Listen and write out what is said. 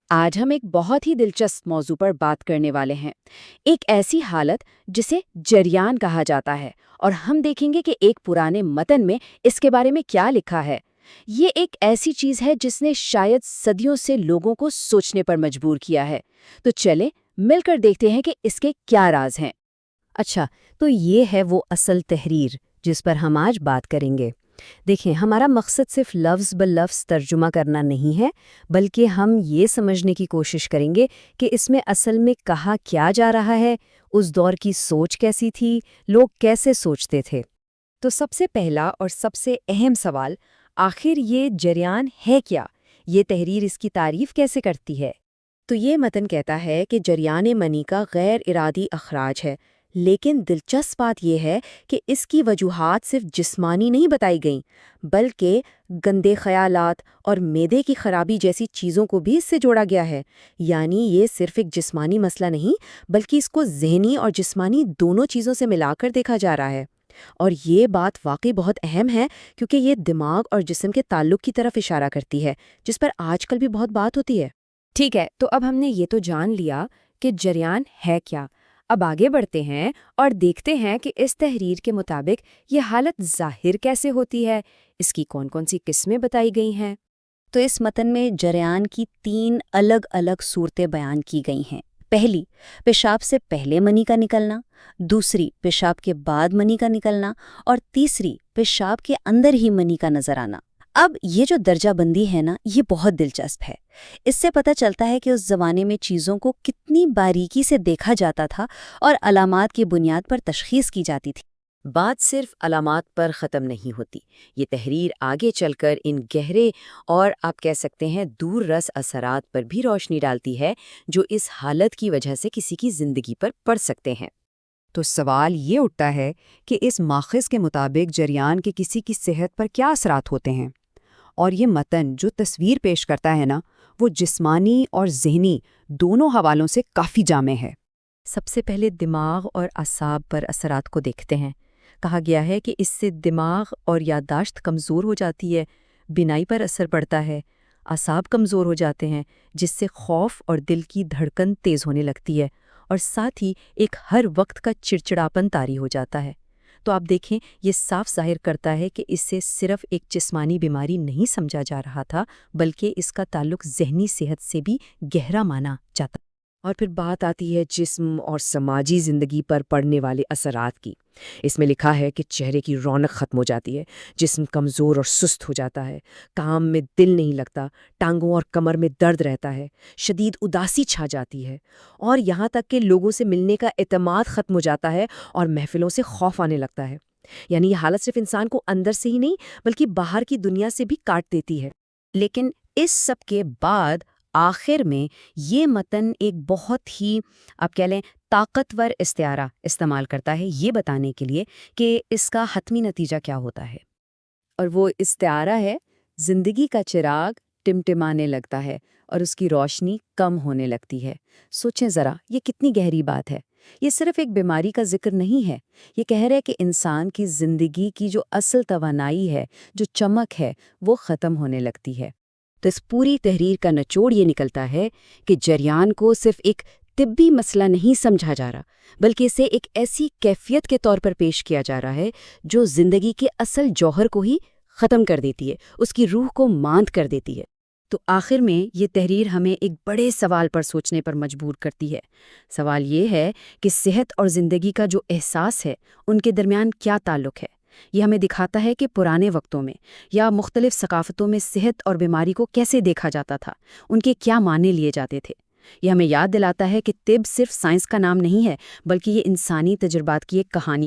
آج ہم ایک بہت ہی دلچسپ موضوع پر بات کرنے والے ہیں، ایک ایسی حالت جسے جریان کہا جاتا ہے، اور ہم دیکھیں گے کہ ایک پرانے متن میں اس کے بارے میں کیا لکھا ہے۔ یہ ایک ایسی چیز ہے جس نے شاید صدیوں سے لوگوں کو سوچنے پر مجبور کیا ہے۔ تو چلیں مل کر دیکھتے ہیں کہ اس کے کیا راز ہیں۔ اچھا، تو یہ ہے وہ اصل تحریر جس پر ہم آج بات کریں گے۔ دیکھیں، ہمارا مقصد صرف لفظ بلفظ ترجمہ کرنا نہیں ہے، بلکہ ہم یہ سمجھنے کی کوشش کریں گے کہ اس میں اصل میں کہا کیا جا رہا ہے، اس دور کی سوچ کیسی تھی، لوگ کیسے سوچتے تھے۔ تو سب سے پہلا اور سب سے اہم سوال، آخر یہ جریان ہے کیا؟ یہ تحریر اس کی تعریف کیسے کرتی ہے؟ تو یہ متن کہتا ہے کہ جریان منی کا غیر ارادی اخراج ہے، لیکن دلچسپ بات یہ ہے کہ اس کی وجوہات صرف جسمانی نہیں بتائی گئیں، بلکہ گندے خیالات اور معدے کی خرابی جیسی چیزوں کو بھی اس سے جوڑا گیا ہے۔ یعنی یہ صرف ایک جسمانی مسئلہ نہیں، بلکہ اس کو ذہنی اور جسمانی دونوں چیزوں سے ملا کر دیکھا جا رہا ہے۔ اور یہ بات واقعی بہت اہم ہے، کیونکہ یہ دماغ اور جسم کے تعلق کی طرف اشارہ کرتی ہے، جس پر آج کل بھی بہت بات ہوتی ہے۔ ٹھیک ہے، تو اب ہم نے یہ تو جان لیا کہ جریان ہے کیا۔ اب آگے بڑھتے ہیں اور دیکھتے ہیں کہ اس تحریر کے مطابق یہ حالت ظاہر کیسے ہوتی ہے، اس کی کون کون سی قسمیں بتائی گئی ہیں۔ تو اس متن میں جریان کی 3 الگ الگ صورتیں بیان کی گئی ہیں۔ پہلی، پیشاب سے پہلے منی کا نکلنا، دوسری، پیشاب کے بعد منی کا نکلنا، اور تیسری، پیشاب کے اندر ہی منی کا نظر آنا۔ اب یہ جو درجہ بندی ہے نا، یہ بہت دلچسپ ہے۔ اس سے پتہ چلتا ہے کہ اس زمانے میں چیزوں کو کتنی باریکی سے دیکھا جاتا تھا اور علامات کی بنیاد پر تشخیص کی جاتی تھی۔ بات صرف علامات پر ختم نہیں ہوتی، یہ تحریر آگے چل کر ان گہرے اور آپ کہہ سکتے ہیں دور رس اثرات پر بھی روشنی ڈالتی ہے جو اس حالت کی وجہ سے کسی کی زندگی پر پڑ سکتے ہیں۔ تو سوال یہ اٹھتا ہے کہ اس ماخذ کے مطابق جریان کے کسی کی صحت پر کیا اثرات ہوتے ہیں؟ اور یہ متن جو تصویر پیش کرتا ہے نا، وہ جسمانی اور ذہنی دونوں حوالوں سے کافی جامع ہے۔ سب سے پہلے دماغ اور اعصاب پر اثرات کو دیکھتے ہیں۔ کہا گیا ہے کہ اس سے دماغ اور یادداشت کمزور ہو جاتی ہے، بینائی پر اثر پڑتا ہے، اعصاب کمزور ہو جاتے ہیں، جس سے خوف اور دل کی دھڑکن تیز ہونے لگتی ہے، اور ساتھ ہی ایک ہر وقت کا چڑچڑاپن طاری ہو جاتا ہے۔ تو آپ دیکھیں، یہ صاف ظاہر کرتا ہے کہ اس سے صرف ایک جسمانی بیماری نہیں سمجھا جا رہا تھا، بلکہ اس کا تعلق ذہنی صحت سے بھی گہرا مانا جاتا۔ اور پھر بات آتی ہے جسم اور سماجی زندگی پر پڑنے والے اثرات کی۔ اس میں لکھا ہے کہ چہرے کی رونق ختم ہو جاتی ہے، جسم کمزور اور سست ہو جاتا ہے، کام میں دل نہیں لگتا، ٹانگوں اور کمر میں درد رہتا ہے، شدید اداسی چھا جاتی ہے، اور یہاں تک کہ لوگوں سے ملنے کا اعتماد ختم ہو جاتا ہے اور محفلوں سے خوف آنے لگتا ہے۔ یعنی یہ حالت صرف انسان کو اندر سے ہی نہیں بلکہ باہر کی دنیا سے بھی کاٹ دیتی ہے۔ لیکن اس سب کے بعد آخر میں یہ متن ایک بہت ہی آپ کہہ لیں طاقتور استعارہ استعمال کرتا ہے، یہ بتانے کے لیے کہ اس کا حتمی نتیجہ کیا ہوتا ہے۔ اور وہ استعارہ ہے، زندگی کا چراغ ٹمٹمانے لگتا ہے اور اس کی روشنی کم ہونے لگتی ہے۔ سوچیں ذرا، یہ کتنی گہری بات ہے۔ یہ صرف ایک بیماری کا ذکر نہیں ہے، یہ کہہ رہے کہ انسان کی زندگی کی جو اصل توانائی ہے، جو چمک ہے، وہ ختم ہونے لگتی ہے۔ تو اس پوری تحریر کا نچوڑ یہ نکلتا ہے کہ جریان کو صرف ایک طبی مسئلہ نہیں سمجھا جا رہا، بلکہ اسے ایک ایسی کیفیت کے طور پر پیش کیا جا رہا ہے جو زندگی کے اصل جوہر کو ہی ختم کر دیتی ہے، اس کی روح کو ماند کر دیتی ہے۔ تو آخر میں یہ تحریر ہمیں ایک بڑے سوال پر سوچنے پر مجبور کرتی ہے۔ سوال یہ ہے کہ صحت اور زندگی کا جو احساس ہے، ان کے درمیان کیا تعلق ہے؟ یہ ہمیں دکھاتا ہے کہ پرانے وقتوں میں یا مختلف ثقافتوں میں صحت اور بیماری کو کیسے دیکھا جاتا تھا، ان کے کیا معنی لیے جاتے تھے۔ یہ ہمیں یاد دلاتا ہے کہ طب صرف سائنس کا نام نہیں ہے، بلکہ یہ انسانی تجربات کی ایک کہانی